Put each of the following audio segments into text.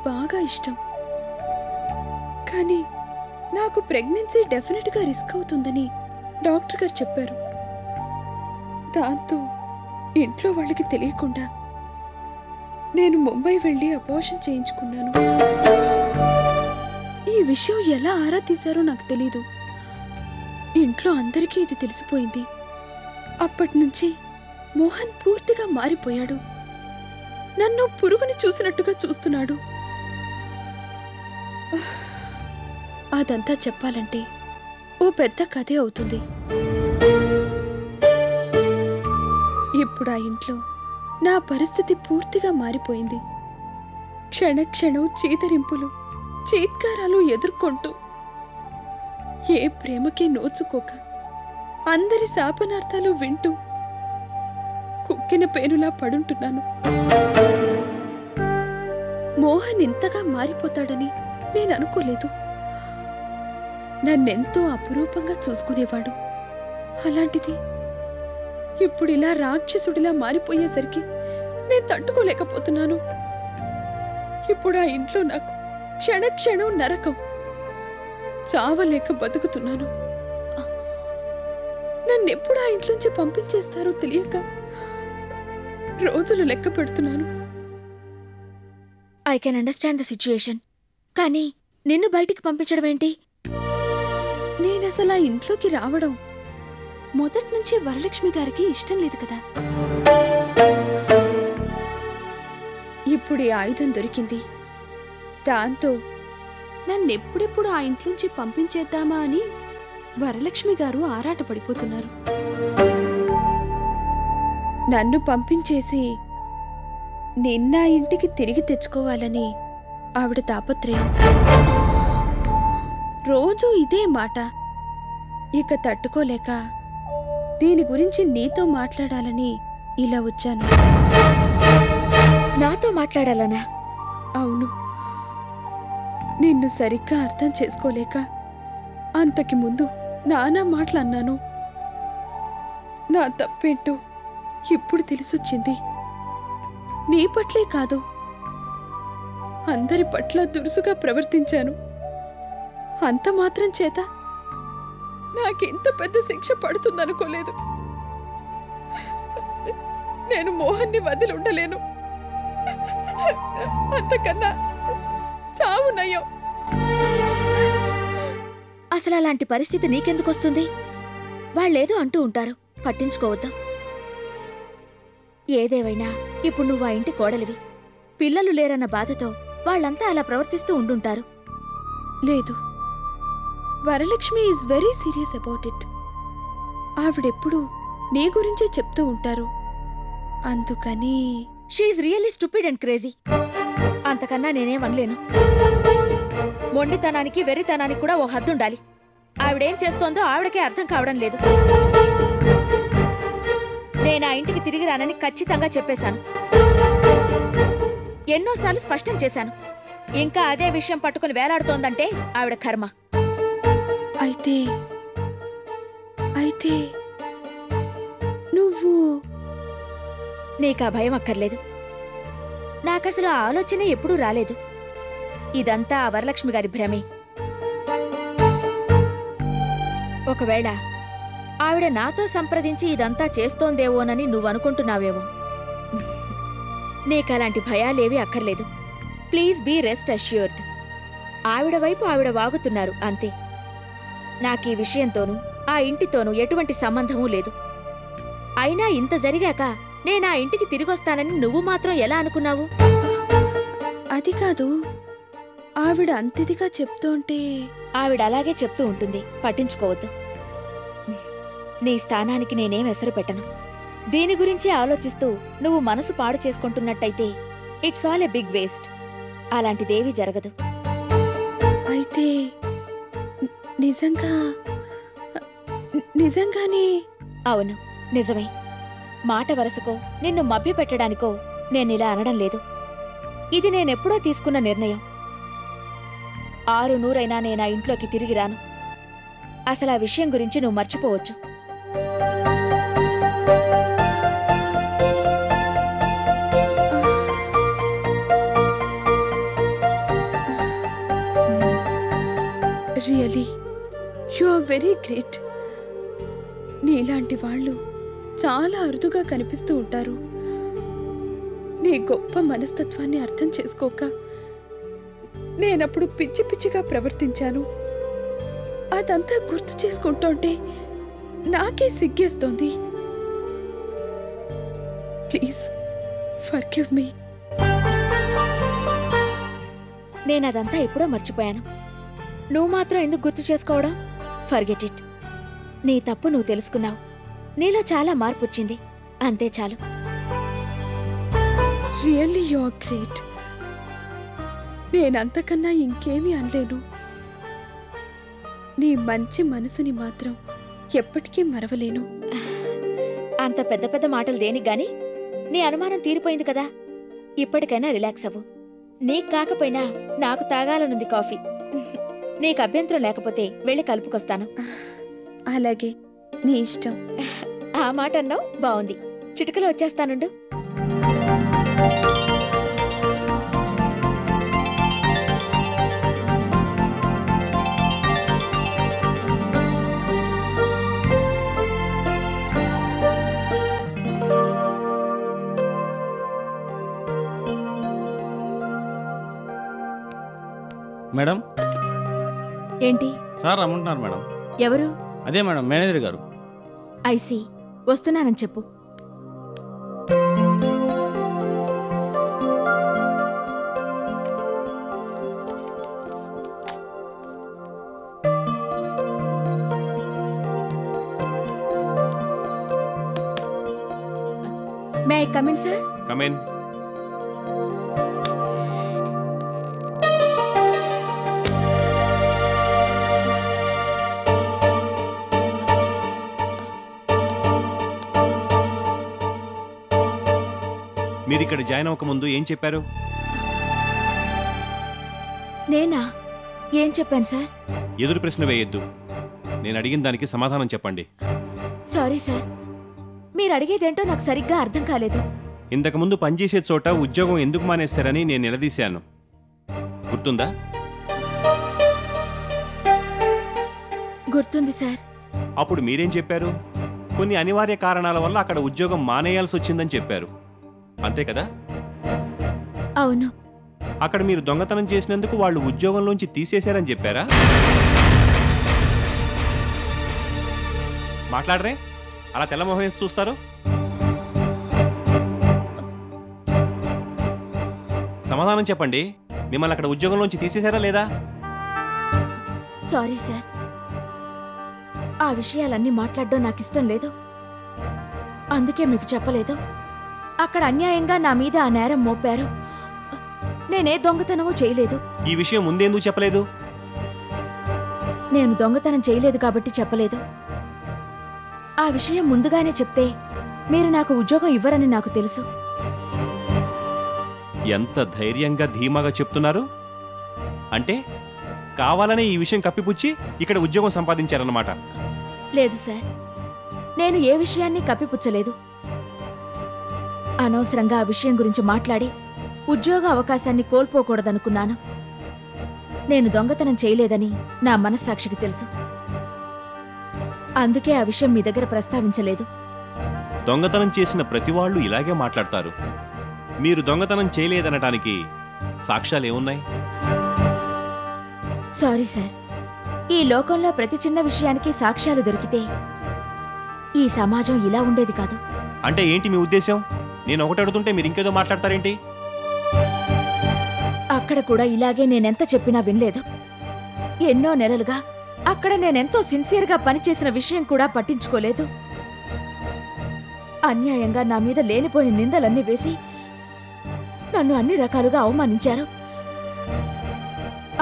బాగా ఇష్టం. కానీ నాకు ప్రెగ్నెన్సీ డెఫినెట్గా రిస్క్ అవుతుందని డాక్టర్ గారు చెప్పారు. దాంతో ఇంట్లో వాళ్ళకి తెలియకుండా నేను ముంబై వెళ్ళి అబార్షన్ చేయించుకున్నాను. ఈ విషయం ఎలా ఆరా తీశారో నాకు తెలీదు. ఇంట్లో అందరికీ ఇది తెలిసిపోయింది. అప్పటినుంచి మోహన్ పూర్తిగా మారిపోయాడు. నన్ను పురుగుని చూసినట్టుగా చూస్తున్నాడు. అదంతా చెప్పాలంటే ఓ పెద్ద కథే అవుతుంది. ఇప్పుడు ఆ ఇంట్లో నా పరిస్థితి పూర్తిగా మారిపోయింది. క్షణక్షణం చీదరింపులు, చీత్కారాలు ఎదుర్కొంటూ, ఏ ప్రేమకి నోచుకోక, అందరి శాపనార్థాలు వింటూ కుక్కిన పేనులా పడుంటున్నాను. మోహన్ ఇంతగా మారిపోతాడని నేను అనుకోలేదు. నన్నెంతో అపురూపంగా చూసుకునేవాడు. అలాంటిది ఇప్పుడు ఇలా రాక్షసుడిలా మారిపోయేసరికి నేను తట్టుకోలేకపోతున్నాను. ఇప్పుడు ఆ ఇంట్లో నాకు క్షణక్షణం నరకం. చావలేక బతుకుతున్నాను. నన్నెప్పుడు ఆ ఇంట్లోంచి పంపించేస్తారో తెలియక రోజులు లెక్క పెడుతున్నాను. I can understand the situation. కానీ నిన్ను బయటికి పంపించడం ఏంటి? నేనసలు ఆ ఇంట్లోకి రావడం మొదటి నుంచి వరలక్ష్మి గారికి ఇష్టం లేదు కదా. ఇప్పుడు ఈ ఆయుధం దొరికింది. దాంతో నన్నెప్పుడెప్పుడు ఆ ఇంట్లోంచి పంపించేద్దామా అని వరలక్ష్మి గారు ఆరాటపడిపోతున్నారు. నన్ను పంపించేసి నిన్న ఇంటికి తిరిగి తెచ్చుకోవాలని ఆవిడ తాపత్రయం. రోజూ ఇదే మాట. ఇక తట్టుకోలేక దీని గురించి నీతో మాట్లాడాలని ఇలా వచ్చాను. నాతో మాట్లాడాలనా? అవును. నిన్ను సరిగ్గా అర్థం చేసుకోలేక అంతకి ముందు నానా మాటలన్నాను. నా తప్పేంటో ఇప్పుడు తెలిసొచ్చింది. నీ పట్లే కాదు, అందరి పట్ల దురుసుగా ప్రవర్తించాను. అంత మాత్రం చేత నాకెంత పెద్ద శిక్ష పడుతుందనుకోలేదు. నేను మోహన్ని వదిలి ఉండలేను. అంతకన్నా చావు నయం. అసలు అలాంటి పరిస్థితి నీకెందుకొస్తుంది? వాళ్ళేదో అంటూ ఉంటారు, పట్టించుకోవద్దు. ఏదేవైనా ఇప్పుడు నువ్వు ఆ ఇంటి కోడలివి. పిల్లలు లేరన్న బాధతో వాళ్ళంతా అలా ప్రవర్తిస్తూ ఉండుంటారు. లేదు, Varalakshmi is very serious about it. ఆవిడెప్పుడు నీ గురించే చెప్తూ ఉంటారు. అందుకని she's really stupid and crazy. అంతకన్నా నేనేమనలేను. మొండితనానికి వెర్రితనానికి కూడా ఓ హద్దుండాలి. ఆవిడేం చేస్తోందో ఆవిడకే అర్థం కావడం లేదు. నేను ఆ ఇంటికి తిరిగి రానని ఖచ్చితంగా చెప్పేశాను. ఎన్నోసార్లు స్పష్టం చేశాను. ఇంకా అదే విషయం పట్టుకుని వేలాడుతోందంటే ఆవిడ కర్మ. అయితే అయితే నువ్వు... నీకా భయం అక్కర్లేదు. నాకసలు ఆ ఆలోచనే ఎప్పుడూ రాలేదు. ఇదంతా ఆ వరలక్ష్మి గారి భ్రమే. ఒకవేళ ఆవిడ నాతో సంప్రదించి ఇదంతా చేస్తోందేవోనని నువ్వనుకుంటున్నావేమో. నీకలాంటి భయాలేవీ అక్కర్లేదు. Please be rest assured. ఆవిడ వైపు ఆవిడ వాగుతున్నారు అంతే. నాకీ విషయంతోనూ ఆ ఇంటితోనూ ఎటువంటి సంబంధమూ లేదు. అయినా ఇంత జరిగాక నేనా ఇంటికి తిరిగొస్తానని నువ్వు మాత్రం ఎలా అనుకున్నావు? అది కాదు, ఆవిడ అంతిదిగా చెప్తోంటే... ఆవిడ అలాగే చెప్తూ ఉంటుంది, పట్టించుకోవద్దు. నీ స్థానానికి నేనేం ఎసరు పెట్టను. దీని గురించి ఆలోచిస్తూ నువ్వు మనసు పాడు చేసుకుంటున్నట్టయితే it's all a big waste. అలాంటిదేవీ జరగదు. అయితే నిజంగానే? అవును, నిజమే. మాట వరసకో నిన్ను మభ్యపెట్టడానికో నేనిలా అనడం లేదు. ఇది నేనెప్పుడో తీసుకున్న నిర్ణయం. 600 నేనా ఇంట్లోకి తిరిగి రాను. అసలు ఆ విషయం గురించి నువ్వు మర్చిపోవచ్చు. Very great. నీలాంటి వాళ్ళు చాలా అరుదుగా కనిపిస్తూ ఉంటారు. నీ గొప్ప మనస్తత్వాన్ని అర్థం చేసుకోక నేనప్పుడు పిచ్చి పిచ్చిగా ప్రవర్తించాను. అదంతా గుర్తు చేసుకుంటుంటే నాకే సిగ్గేస్తోంది. Please forgive me. నేనదంతా ఎప్పుడో మర్చిపోయాను. నువ్వు మాత్రం ఎందుకు గుర్తు చేసుకోవడం? Forget it. నీ తప్పు నువ్వు తెలుసుకున్నావు. నీలో చాలా మార్పు వచ్చింది, అంతే చాలు. Really you are great. నేనంతకన్నా ఇంకేమీ అనలేను. నీ మంచి మనసుని మాత్రం ఎప్పటికీ మరవలేను. అంత పెద్ద పెద్ద మాటలు దేనికి గాని నీ అనుమానం తీరిపోయింది కదా. ఇప్పటికైనా రిలాక్స్ అవ్వు. నీకు కాకపోయినా నాకు తాగాలనుంది కాఫీ. నీకు అభ్యంతరం లేకపోతే వెళ్ళి కలుపుకొస్తాను. అలాగే, నీ ఇష్టం. ఆ మాట అన్నావు, బావుంది. చిటికలో వచ్చేస్తానుండు. మేడం, ఏంటి సార్ రమ్మంటున్నారు మేడం. ఎవరు? అదే మేడం, మేనేజర్ గారు. ఐసీ, వస్తున్నానని చెప్పు. May I come in sir? Come in. మీరు ఇక్కడ జాయిన్ అవ్వకముందు ఏం చెప్పారు? నేనా? ఏం చెప్పాను సార్? ఎదురు ప్రశ్న వేయొద్దు. నేను అడిగిన దానికి సమాధానం చెప్పండి. సారీ సార్, మీరు అడిగేదేంటో నాకు సరిగ్గా అర్థం కాలేదు. ఇంతకుముందు పనిచేసే చోట ఉద్యోగం ఎందుకు మానేస్తారని నేను నిలదీశాను, గుర్తుందా? గుర్తుంది సార్. అప్పుడు మీరేం చెప్పారు? కొన్ని అనివార్య కారణాల వల్ల అక్కడ ఉద్యోగం మానేయాల్సి వచ్చిందని చెప్పారు, అంతే కదా? అవును. అక్కడ మీరు దొంగతనం చేసినందుకు వాళ్ళు ఉద్యోగంలోంచి తీసేశారని చెప్పారా? మాట్లాడరే, అలా తెల్లమొహం వేసి చూస్తారు. సమాధానం చెప్పండి. మిమ్మల్ని అక్కడ ఉద్యోగంలోంచి తీసేశారా లేదా? సారీ సార్, ఆ విషయాలన్నీ మాట్లాడడం నాకు ఇష్టం లేదు. అందుకే మీకు చెప్పలేదు. అక్కడ అన్యాయంగా నా మీద ఆ నేరం మోపారు. నేనే దొంగతనమూ చేయలేదు. ఈ విషయం ముందెందుకు చెప్పలేదు? నేను దొంగతనం చేయలేదు కాబట్టి చెప్పలేదు. ఆ విషయం ముందుగానే చెప్తే మీరు నాకు ఉద్యోగం ఇవ్వరని నాకు తెలుసు. ఎంత ధైర్యంగా ధీమాగా చెప్తున్నారు. అంటే కావాలనే ఈ విషయం కప్పిపుచ్చి ఇక్కడ ఉద్యోగం సంపాదించారన్నమాట. లేదు సార్, నేను ఏ విషయాన్ని కప్పిపుచ్చలేదు. అనవసరంగా ఆ విషయం గురించి మాట్లాడి ఉద్యోగ అవకాశాన్ని కోల్పోకూడదనుకున్నాను. నేను దొంగతనం చేయలేదని నా మనస్సాక్షికి తెలుసు. అందుకే ఆ విషయం మీ దగ్గర ప్రస్తావించలేదు. దొంగతనం చేసిన ప్రతి వాళ్ళు ఇలాగే మాట్లాడతారు. మీరు దొంగతనం చేయలేదనటానికి సాక్ష్యాలేమున్నాయి? సారీ సార్, ఈ లోకంలో ప్రతి చిన్న విషయానికి సాక్ష్యాలు దొరికితే ఈ సమాజం ఇలా ఉండేది కాదు. అంటే ఏంటి మీ ఉద్దేశం? నేను ఒకటి అడుగుతుంటే మీరు ఇంకేదో మాట్లాడతారేంటి? అక్కడ కూడా ఇలాగే నేనెంత చెప్పినా వినలేదు. ఎన్నో నెలలుగా అక్కడ నేనెంతో సిన్సియర్గా పనిచేసిన విషయం కూడా పట్టించుకోలేదు. అన్యాయంగా నా మీద లేనిపోయిన నిందలన్నీ వేసి నన్ను అన్ని రకాలుగా అవమానించారు.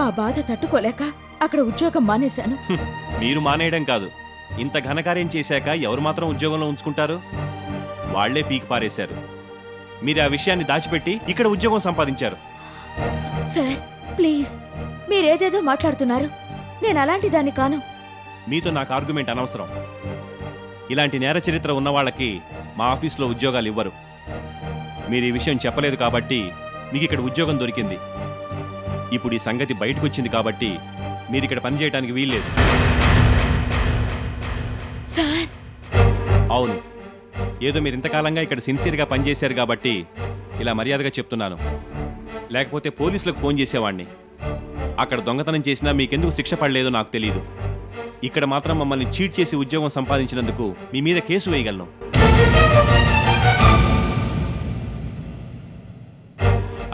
ఆ బాధ తట్టుకోలేక అక్కడ ఉద్యోగం మానేశాను. మీరు మానేయడం కాదు, ఇంత ఘనకార్యం చేశాక ఎవరు మాత్రం ఉద్యోగంలో ఉంచుకుంటారు? వాళ్లే పీకి పారేశారు. మీరు ఆ విషయాన్ని దాచిపెట్టి ఇక్కడ ఉద్యోగం సంపాదించారు. సార్ ప్లీజ్, మీరేదేదో మాట్లాడుతున్నారు. నేను అలాంటి దాన్ని కాను. మీతో నాకు ఆర్గ్యుమెంట్ అనవసరం. ఇలాంటి నేర చరిత్ర ఉన్న వాళ్ళకి మా ఆఫీస్లో ఉద్యోగాలు ఇవ్వరు. మీరు ఈ విషయం చెప్పలేదు కాబట్టి మీకు ఇక్కడ ఉద్యోగం దొరికింది. ఇప్పుడు ఈ సంగతి బయటకు వచ్చింది కాబట్టి మీరు ఇక్కడ పనిచేయడానికి వీల్లేదు. సార్ అవును, ఏదో మీరు ఇంతకాలంగా ఇక్కడ సిన్సియర్గా పనిచేశారు కాబట్టి ఇలా మర్యాదగా చెప్తున్నాను. లేకపోతే పోలీసులకు ఫోన్ చేసేవాడిని. అక్కడ దొంగతనం చేసినా మీకెందుకు శిక్ష పడలేదో నాకు తెలియదు. ఇక్కడ మాత్రం మమ్మల్ని చీట్ చేసి ఉద్యోగం సంపాదించినందుకు మీ మీద కేసు వేయగలను.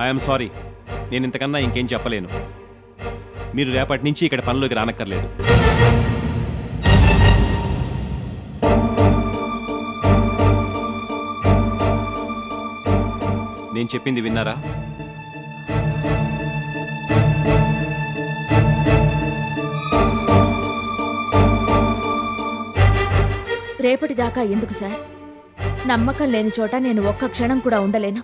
ఐఎమ్ సారీ, నేను ఇంతకన్నా ఇంకేం చెప్పలేను. మీరు రేపటి నుంచి ఇక్కడ పనిలోకి రానక్కర్లేదు. నేను చెప్పింది విన్నారా? రేపటిదాకా ఎందుకు సార్? నమ్మకం లేని చోట నేను ఒక్క క్షణం కూడా ఉండలేను.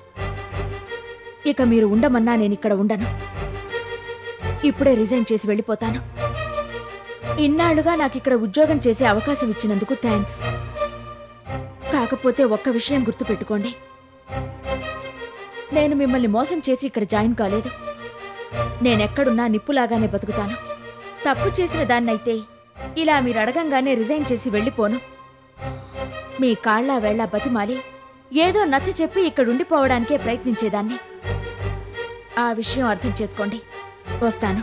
ఇక మీరు ఉండమన్నా నేనిక్కడ ఉండను. ఇప్పుడే రిజైన్ చేసి వెళ్ళిపోతాను. ఇన్నాళ్లుగా నాకిక్కడ ఉద్యోగం చేసే అవకాశం ఇచ్చినందుకు థ్యాంక్స్. కాకపోతే ఒక్క విషయం గుర్తుపెట్టుకోండి, నేను మిమ్మల్ని మోసం చేసి ఇక్కడ జాయిన్ కాలేదు. నేనెక్కడున్నా నిప్పులాగానే బతుకుతాను. తప్పు చేసిన దాన్నైతే ఇలా మీరు అడగంగానే రిజైన్ చేసి వెళ్ళిపోను. మీ కాళ్ళ వేళ్ల బతిమాలి ఏదో నచ్చ చెప్పి ఇక్కడుండిపోవడానికే ప్రయత్నించేదాన్ని. ఆ విషయం అర్థం చేసుకోండి. వస్తాను.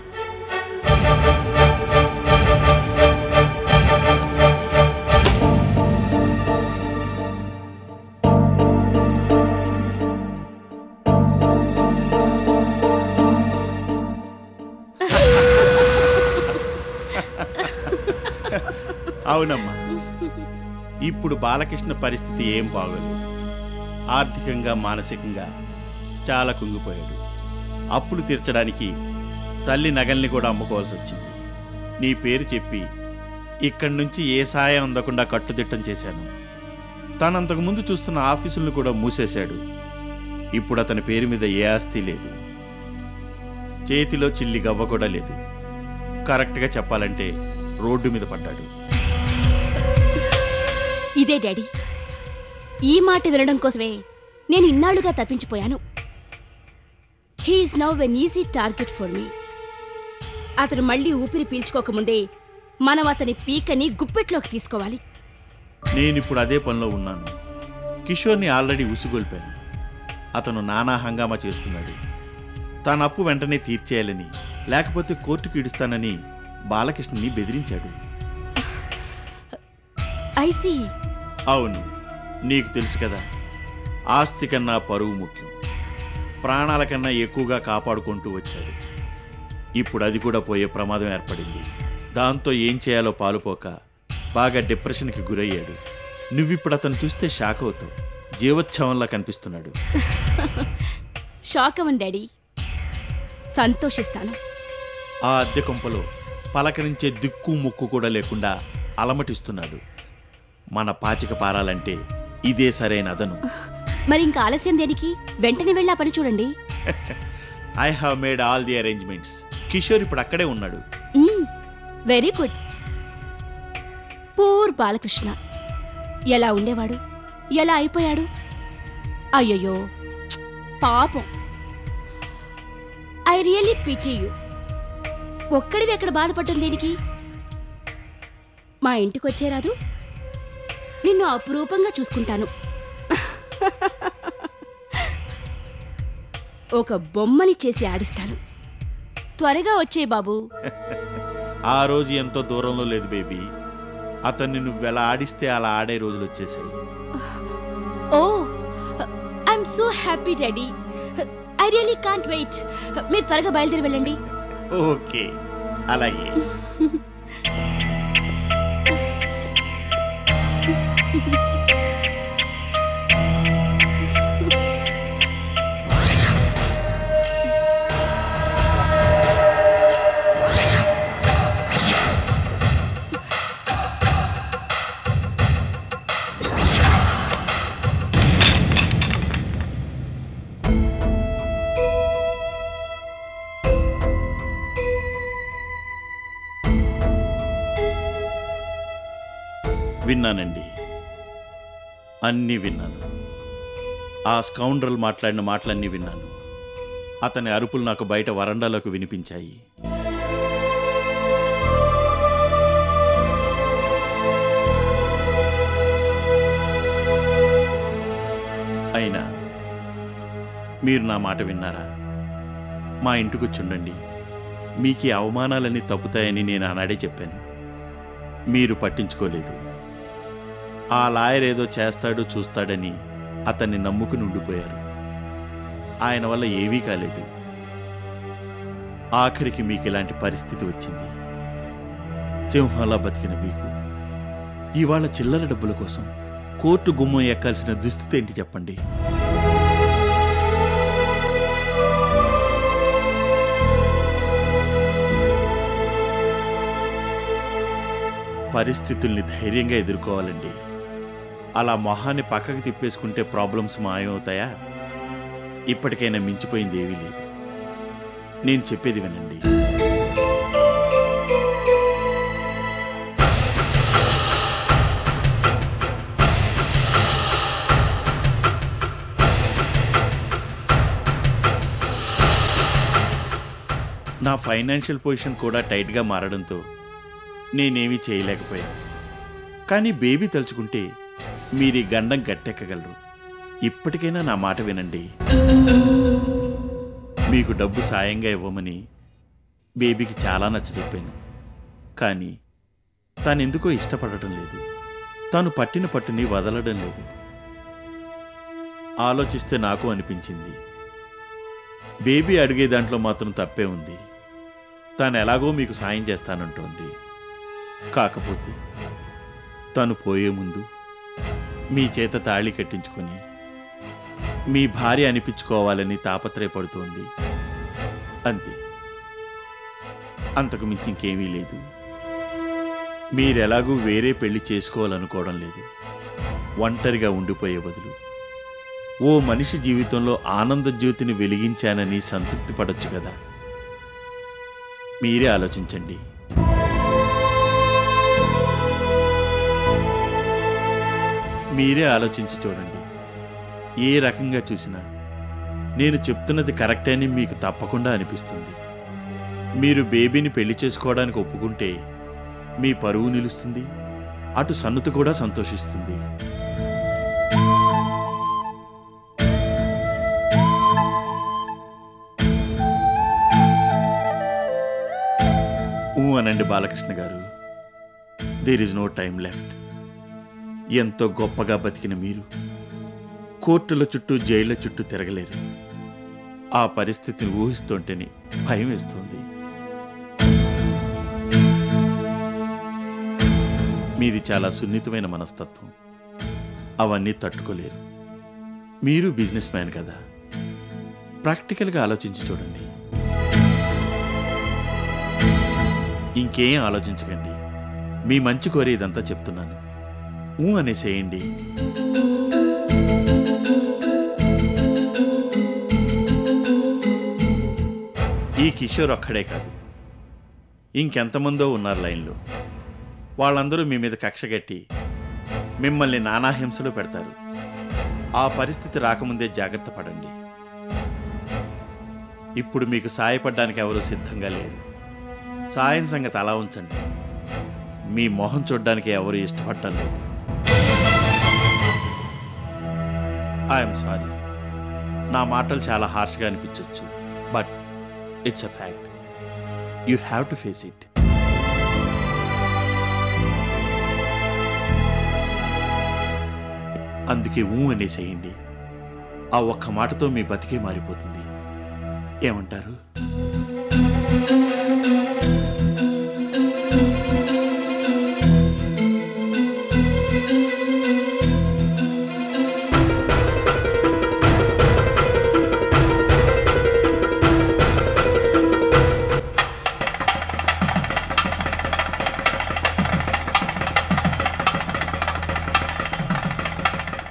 అవునమ్మా, ఇప్పుడు బాలకృష్ణ పరిస్థితి ఏం బాగోలేదు. ఆర్థికంగా మానసికంగా చాలా కుంగిపోయాడు. అప్పులు తీర్చడానికి తల్లి నగల్ని కూడా అమ్ముకోవాల్సి వచ్చింది. నీ పేరు చెప్పి ఇక్కడి నుంచి ఏ సాయం అందకుండా కట్టుదిట్టం చేశాను. తనంతకుముందు చూస్తున్న ఆఫీసులను కూడా మూసేశాడు. ఇప్పుడు అతని పేరు మీద ఏ ఆస్తి లేదు, చేతిలో చిల్లి గవ్వ కూడా లేదు. కరెక్ట్గా చెప్పాలంటే రోడ్డు మీద పడ్డాడు. ఇదే డాడీ, ఈ మాట వినడం కోసమే నేను ఇన్నాళ్లుగా తప్పించిపోయాను. He's now an easy target for me. అతను మళ్ళీ ఊపిరి పీల్చుకోకముందే మనం అతని పీకని గుప్పెట్లోకి తీసుకోవాలి. నేనిప్పుడు అదే పనిలో ఉన్నాను. కిషోర్ని ఆల్రెడీ ఉసుగొల్పాను. అతను నానా హంగామా చేస్తున్నాడు. తన అప్పు వెంటనే తీర్చేయాలని, లేకపోతే కోర్టుకు ఇడుస్తానని బాలకృష్ణని బెదిరించాడు. ఐసీ. అవును, నీకు తెలుసు కదా, ఆస్తి కన్నా పరువు ముఖ్యం. ప్రాణాల కన్నా ఎక్కువగా కాపాడుకుంటూ వచ్చాడు. ఇప్పుడు అది కూడా పోయే ప్రమాదం ఏర్పడింది. దాంతో ఏం చేయాలో పాలుపోక బాగా డిప్రెషన్కి గురయ్యాడు. నువ్విప్పుడు అతను చూస్తే షాక్ అవుతావు. జీవోత్సవంలా కనిపిస్తున్నాడు. షాక్ అవ్వండి డాడీ, సంతోషిస్తాను. ఆ అద్దె కొంపలో పలకరించే దిక్కు ముక్కు కూడా లేకుండా అలమటిస్తున్నాడు. మన పాచిక పారాలంటే ఇదే సరైన అదను. మరి ఇంకా ఆలస్యం దేనికి? వెంటనే వెళ్ళి ఆ పని చూడండి. I have made all the arrangements. Kishore ఇప్పుడు అక్కడే ఉన్నాడు. Very good. పూర్ బాలకృష్ణ ఎలా ఉండేవాడు, ఎలా అయిపోయాడు. అయ్యయ్యో పాపం. I really pity you. ఒక్కడివి ఎక్కడ బాధపడటం దేనికి? మా ఇంటికి వచ్చేరాదు, నిన్ను అపురూపంగా చూసుకుంటాను. ఒక బొమ్మని చేసి ఆడిస్తాను. త్వరగా వచ్చే బాబు. ఆ రోజు ఎంతో దూరంలో లేదు బేబీ. అతన్ని నువ్వెలా ఆడిస్తే అలా ఆడే రోజులు వచ్చేసాయి. ఓ, I'm so happy daddy. I really can't wait. మీరు త్వరగా బయలుదేరి వెళ్ళండి. ఓకే, అలాగే. విన్నానండి, అన్నీ విన్నాను. ఆ స్కౌండ్రల్ మాట్లాడిన మాటలన్నీ విన్నాను. అతని అరుపులు నాకు బయట వరండాలోకి వినిపించాయి. అయినా మీరు నా మాట విన్నారా? మా ఇంటికి వచ్చి ఉండండి, మీకు ఈ అవమానాలన్నీ తప్పుతాయని నేను ఆనాడే చెప్పాను. మీరు పట్టించుకోలేదు. ఆ లాయర్ ఏదో చేస్తాడు చూస్తాడని అతన్ని నమ్ముకుని ఉండిపోయారు. ఆయన వల్ల ఏమీ కాలేదు. ఆఖరికి మీకు ఇలాంటి పరిస్థితి వచ్చింది. సింహంలా బతికిన మీకు ఇవాళ చిల్లర డబ్బుల కోసం కోర్టు గుమ్మం ఎక్కాల్సిన దుస్థితి ఏంటి చెప్పండి? పరిస్థితుల్ని ధైర్యంగా ఎదుర్కోవాలండి. అలా మొహాన్ని పక్కకు తిప్పేసుకుంటే ప్రాబ్లమ్స్ మాయమవుతాయా? ఇప్పటికైనా మించిపోయింది ఏమీ లేదు. నేను చెప్పేది వినండి. నా ఫైనాన్షియల్ పొజిషన్ కూడా టైట్గా మారడంతో నేనేమీ చేయలేకపోయాను. కానీ బేబీ తలుచుకుంటే మీరు ఈ గండం గట్టెక్కగలరు. ఇప్పటికైనా నా మాట వినండి. మీకు డబ్బు సాయంగా ఇవ్వమని బేబీకి చాలా నచ్చజెప్పాను. కానీ తాను ఎందుకో ఇష్టపడటం లేదు. తాను పట్టిన పట్టుని వదలడం లేదు. ఆలోచిస్తే నాకు అనిపించింది, బేబీ అడిగే దాంట్లో మాత్రం తప్పే ఉంది. తాను ఎలాగో మీకు సాయం చేస్తానంటోంది. కాకపోతే తను పోయే ముందు మీ చేత తాళి కట్టించుకొని మీ భార్య అనిపించుకోవాలని తాపత్రయపడుతోంది. అంతే, అంతకు మించి ఇంకేమీ లేదు. మీరెలాగూ వేరే పెళ్లి చేసుకోవాలనుకోవడం లేదు. ఒంటరిగా ఉండిపోయే బదులు ఓ మనిషి జీవితంలో ఆనంద జ్యోతిని వెలిగించానని సంతృప్తి పడొచ్చు కదా. మీరే ఆలోచించండి. మీరే ఆలోచించి చూడండి. ఏ రకంగా చూసినా నేను చెప్తున్నది కరెక్టే అని మీకు తప్పకుండా అనిపిస్తుంది. మీరు బేబీని పెళ్లి చేసుకోవడానికి ఒప్పుకుంటే మీ పరువు నిలుస్తుంది, అటు సన్నుత కూడా సంతోషిస్తుంది. అనండి Balakrishna garu. There is no time left. ఎంతో గొప్పగా బతికిన మీరు కోర్టుల చుట్టూ జైళ్ల చుట్టూ తిరగలేరు. ఆ పరిస్థితిని ఊహిస్తుంటేనే భయం వేస్తుంది. మీది చాలా సున్నితమైన మనస్తత్వం. అవన్నీ తట్టుకోలేరు. మీరు బిజినెస్ మ్యాన్ కదా, ప్రాక్టికల్గా ఆలోచించి చూడండి. ఇంకేం ఆలోచించకండి. మీ మంచి కోరి ఇదంతా చెప్తున్నాను. అనేసేయండి. ఈ కిషోర్ ఒక్కడే కాదు, ఇంకెంతమందో ఉన్నారు లైన్లో. వాళ్ళందరూ మీ మీద కక్షగట్టి మిమ్మల్ని నానా హింసలు పెడతారు. ఆ పరిస్థితి రాకముందే జాగ్రత్త పడండి. ఇప్పుడు మీకు సాయపడడానికి ఎవరూ సిద్ధంగా లేరు. సాయం సంగతి అలా ఉంచండి. మీ మొహం చూడ్డానికి ఎవరు ఇష్టపడటం లేదు. ఐఎమ్ సారీ, నా మాటలు చాలా హార్ష్గా అనిపించవచ్చు, but it's a fact. You have to face it. అందుకే అనేసేయండి. ఆ ఒక్క మాటతో మీ బతికే మారిపోతుంది. ఏమంటారు?